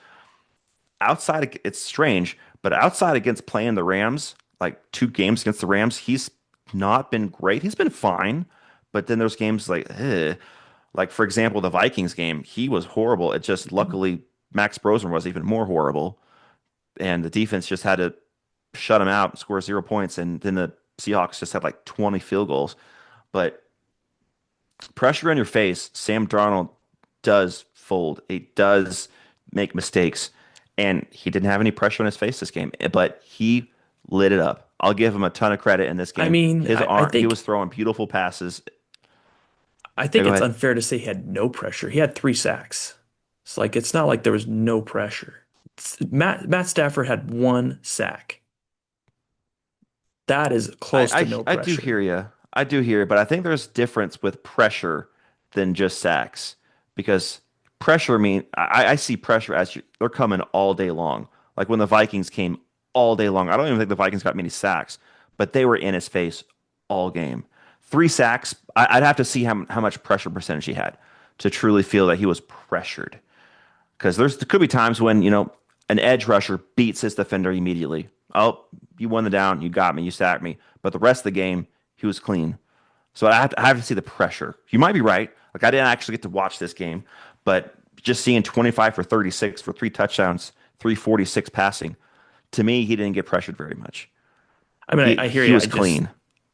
A: it's strange, but outside against playing the Rams, like two games against the Rams, he's not been great. He's been fine, but then there's games like for example, the Vikings game, he was horrible. It just luckily Max Brosman was even more horrible, and the defense just had to shut him out, score 0 points, and then the Seahawks just had like 20 field goals. But pressure in your face, Sam Darnold does fold. He does make mistakes, and he didn't have any pressure on his face this game, but he lit it up. I'll give him a ton of credit in this
B: I
A: game.
B: mean,
A: His
B: I
A: arm, he
B: think
A: was throwing beautiful passes.
B: I
A: Yeah,
B: think
A: go
B: it's
A: ahead.
B: unfair to say he had no pressure. He had 3 sacks. It's not like there was no pressure. Matt Stafford had 1 sack. That is close to no
A: I do
B: pressure.
A: hear you. I do hear you, but I think there's difference with pressure than just sacks because I see pressure as they're coming all day long. Like when the Vikings came all day long. I don't even think the Vikings got many sacks, but they were in his face all game. 3 sacks. I'd have to see how much pressure percentage he had to truly feel that he was pressured. Because there could be times when, an edge rusher beats his defender immediately. Oh, you won the down, you got me, you sacked me. But the rest of the game, he was clean. So I have to see the pressure. You might be right. Like I didn't actually get to watch this game, but just seeing 25 for 36 for 3 touchdowns, 346 passing, to me, he didn't get pressured very much.
B: I mean, I hear
A: He
B: you.
A: was clean.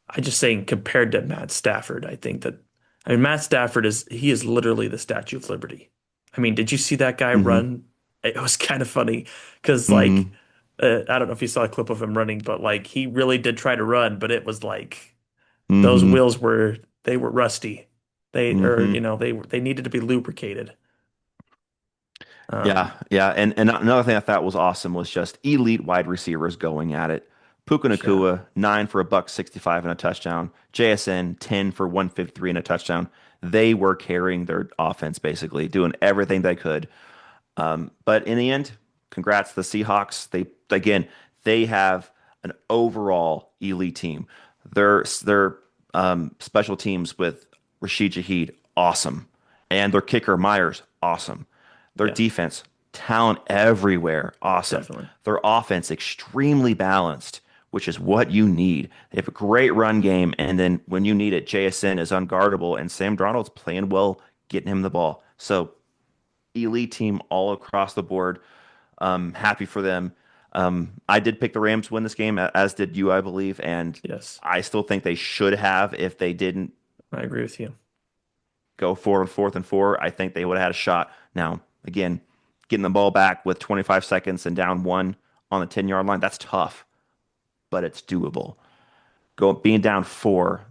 B: I just saying compared to Matt Stafford, I mean, Matt Stafford he is literally the Statue of Liberty. I mean, did you see that guy
A: Hmm.
B: run? It was kind of funny because
A: Hmm.
B: I don't know if you saw a clip of him running, but like he really did try to run, but it was like those
A: Hmm.
B: wheels they were rusty.
A: Hmm.
B: They needed to be lubricated.
A: Yeah,
B: Um,
A: yeah. And another thing I thought was awesome was just elite wide receivers going at it. Puka
B: yeah,
A: Nacua, 9 for $165 and a touchdown. JSN, 10 for 153 and a touchdown. They were carrying their offense basically, doing everything they could. But in the end, congrats to the Seahawks. They have an overall elite team. Their special teams with Rashid Shaheed, awesome, and their kicker Myers, awesome. Their
B: yeah,
A: defense, talent everywhere, awesome.
B: definitely.
A: Their offense, extremely balanced which is what you need. They have a great run game, and then when you need it, JSN is unguardable, and Sam Darnold's playing well, getting him the ball. So elite team all across the board. Happy for them. I did pick the Rams to win this game, as did you, I believe, and
B: Yes,
A: I still think they should have if they didn't
B: I agree with you.
A: go for fourth and four. I think they would have had a shot. Now, again, getting the ball back with 25 seconds and down one on the 10-yard line, that's tough, but it's doable. Being down four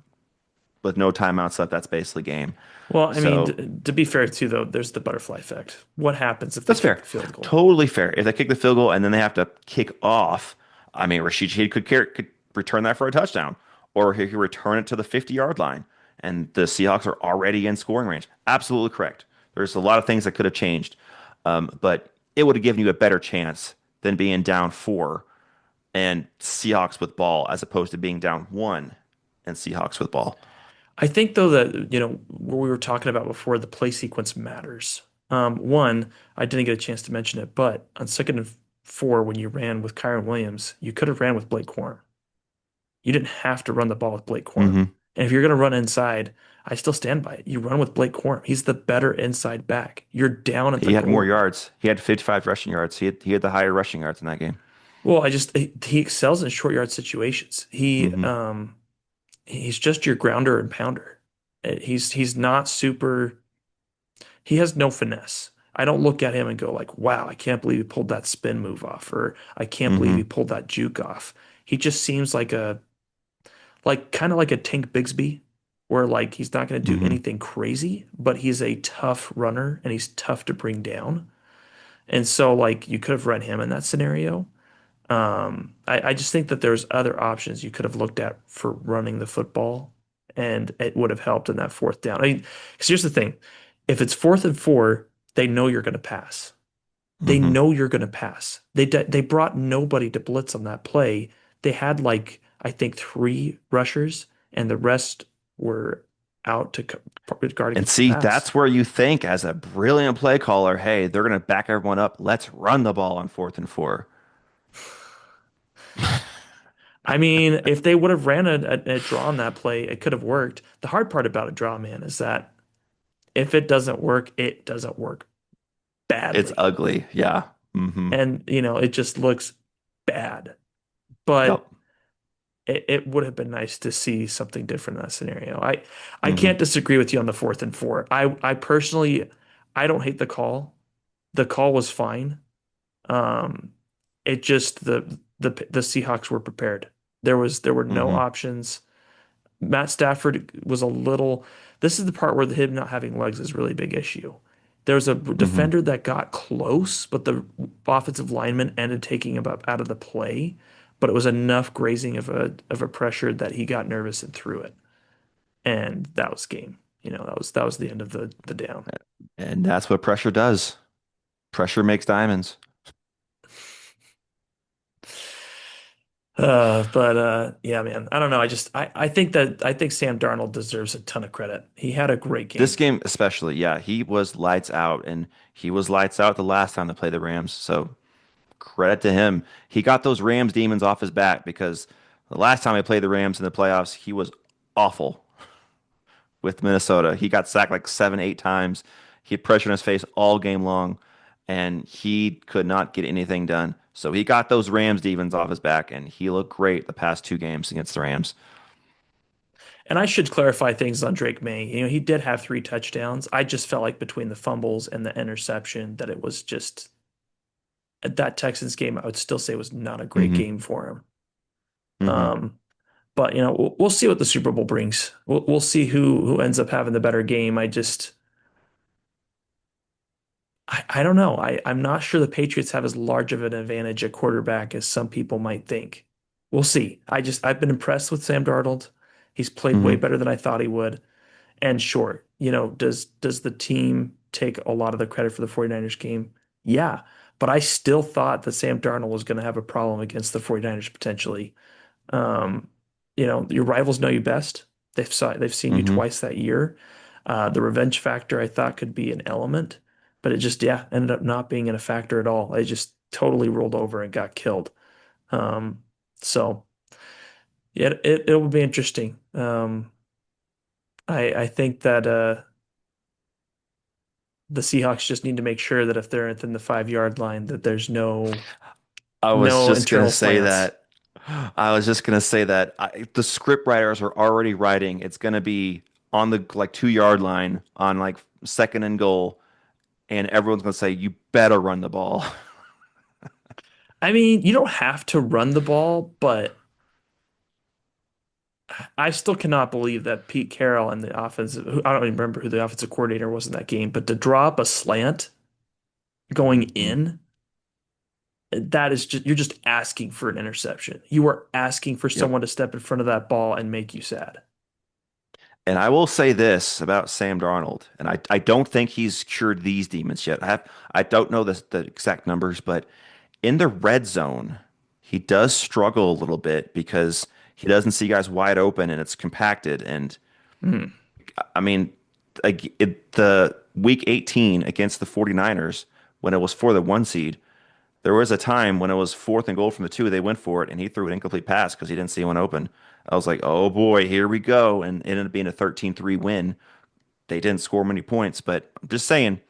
A: with no timeouts left, that's basically game.
B: Well, I mean,
A: So
B: to be fair too, though, there's the butterfly effect. What happens if they
A: that's
B: kick
A: fair.
B: the field goal?
A: Totally fair. If they kick the field goal and then they have to kick off, I mean, Rashid Shaheed could return that for a touchdown, or he could return it to the 50-yard line, and the Seahawks are already in scoring range. Absolutely correct. There's a lot of things that could have changed, but it would have given you a better chance than being down four and Seahawks with ball, as opposed to being down one and Seahawks with ball.
B: I think though that, what we were talking about before, the play sequence matters. One, I didn't get a chance to mention it, but on second and four, when you ran with Kyron Williams, you could have ran with Blake Corum. You didn't have to run the ball with Blake Corum.
A: Hmm.
B: And if you're going to run inside, I still stand by it. You run with Blake Corum. He's the better inside back. You're down at the
A: He had more
B: goal.
A: yards. He had 55 rushing yards. He had the higher rushing yards in that game.
B: Well, he excels in short yard situations.
A: Hmm.
B: He's just your grounder and pounder. He's not super. He has no finesse. I don't look at him and go like, "Wow, I can't believe he pulled that spin move off," or "I can't believe he
A: Hmm.
B: pulled that juke off." He just seems like kind of like a Tank Bigsby, where like he's not going to do
A: Hmm.
B: anything crazy, but he's a tough runner and he's tough to bring down. And so like you could have run him in that scenario. I just think that there's other options you could have looked at for running the football, and it would have helped in that fourth down. I mean, 'cause here's the thing: if it's fourth and four, they know you're going to pass. They
A: Hmm.
B: know you're going to pass. They brought nobody to blitz on that play. They had like I think three rushers, and the rest were out to guard
A: And
B: against the
A: see,
B: pass.
A: that's where you think, as a brilliant play caller, hey, they're going to back everyone up. Let's run the ball on fourth and four.
B: I mean, if they would have ran a draw on that play, it could have worked. The hard part about a draw, man, is that if it doesn't work
A: It's
B: badly.
A: ugly. Yeah. Hmm.
B: And, it just looks bad. But
A: Yep.
B: it would have been nice to see something different in that scenario. I
A: Hmm.
B: can't disagree with you on the fourth and four. I personally, I don't hate the call. The call was fine. Um, it just the Seahawks were prepared. There were no
A: Hmm.
B: options. Matt Stafford was a little. This is the part where him not having legs is really a big issue. There was a
A: Hmm.
B: defender that got close, but the offensive lineman ended taking him up out of the play. But it was enough grazing of a pressure that he got nervous and threw it, and that was game. That was the end of the down.
A: And that's what pressure does. Pressure makes diamonds.
B: But yeah, man, I don't know. I think Sam Darnold deserves a ton of credit. He had a great
A: This
B: game.
A: game, especially, yeah, he was lights out, and he was lights out the last time they played the Rams. So credit to him. He got those Rams demons off his back, because the last time he played the Rams in the playoffs, he was awful with Minnesota. He got sacked like 7, 8 times. He had pressure in his face all game long, and he could not get anything done. So he got those Rams demons off his back, and he looked great the past two games against the Rams.
B: And I should clarify things on Drake May. He did have three touchdowns. I just felt like between the fumbles and the interception that it was just that Texans game, I would still say was not a great
A: Hmm.
B: game for him.
A: Hmm.
B: But we'll see what the Super Bowl brings. We'll see who ends up having the better game. I don't know. I'm not sure the Patriots have as large of an advantage at quarterback as some people might think. We'll see. I've been impressed with Sam Darnold. He's played way
A: Hmm.
B: better than I thought he would. And sure, does the team take a lot of the credit for the 49ers game? Yeah. But I still thought that Sam Darnold was going to have a problem against the 49ers potentially. Um, your rivals know you best. They've seen you
A: Hmm.
B: twice that year. The revenge factor I thought could be an element, but it just ended up not being a factor at all. It just totally rolled over and got killed. Um, so Yeah, it will be interesting. I think that the Seahawks just need to make sure that if they're within the 5 yard line, that there's
A: I was
B: no
A: just gonna
B: internal
A: say
B: slants.
A: that. I was just gonna say that the script writers are already writing. It's gonna be on the like 2 yard line on like second and goal, and everyone's gonna say, "You better run the ball."
B: I mean, you don't have to run the ball, but I still cannot believe that Pete Carroll and the I don't even remember who the offensive coordinator was in that game, but to drop a slant going
A: Mhm.
B: in, that is just, you're just asking for an interception. You are asking for
A: Yep.
B: someone to step in front of that ball and make you sad.
A: And I will say this about Sam Darnold, and I don't think he's cured these demons yet. I don't know the exact numbers, but in the red zone, he does struggle a little bit because he doesn't see guys wide open and it's compacted. And
B: Hmm.
A: I mean, the week 18 against the 49ers, when it was for the 1 seed, there was a time when it was fourth and goal from the two, they went for it and he threw an incomplete pass because he didn't see one open. I was like, oh boy, here we go. And it ended up being a 13-3 win. They didn't score many points, but I'm just saying,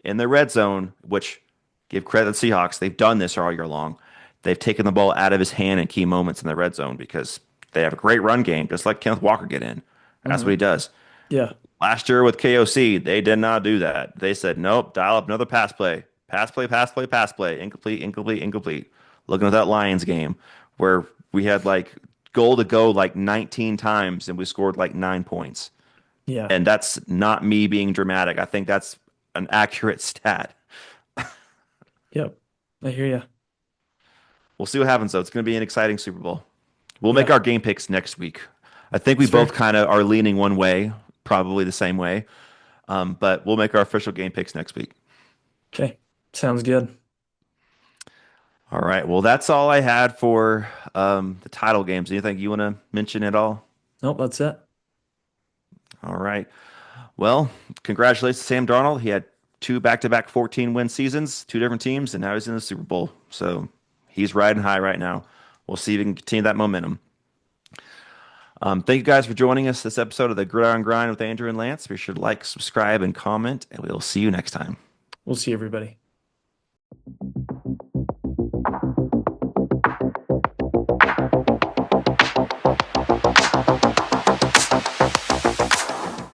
A: in the red zone, which give credit to the Seahawks, they've done this all year long. They've taken the ball out of his hand in key moments in the red zone because they have a great run game, just like Kenneth Walker get in. That's what
B: Hmm.
A: he does.
B: Yeah.
A: Last year with KOC, they did not do that. They said, nope, dial up another pass play. Pass play, pass play, pass play. Incomplete, incomplete, incomplete. Looking at that Lions game where we had like goal to go like 19 times and we scored like 9 points.
B: Yeah.
A: And that's not me being dramatic. I think that's an accurate stat.
B: Yep. I hear you.
A: We'll see what happens, though. It's going to be an exciting Super Bowl. We'll make
B: Yeah.
A: our game picks next week. I think we
B: It's
A: both
B: fair.
A: kind of are leaning one way, probably the same way. But we'll make our official game picks next week.
B: Okay. Sounds good.
A: All right. Well, that's all I had for the title games. Anything you want to mention at all?
B: Nope, that's it.
A: All right. Well, congratulations to Sam Darnold. He had two back-to-back 14-win seasons, two different teams, and now he's in the Super Bowl. So he's riding high right now. We'll see if he can continue that momentum. Thank you guys for joining us this episode of the Gridiron Grind with Andrew and Lance. Be sure to like, subscribe, and comment, and we'll see you next time.
B: We'll see everybody.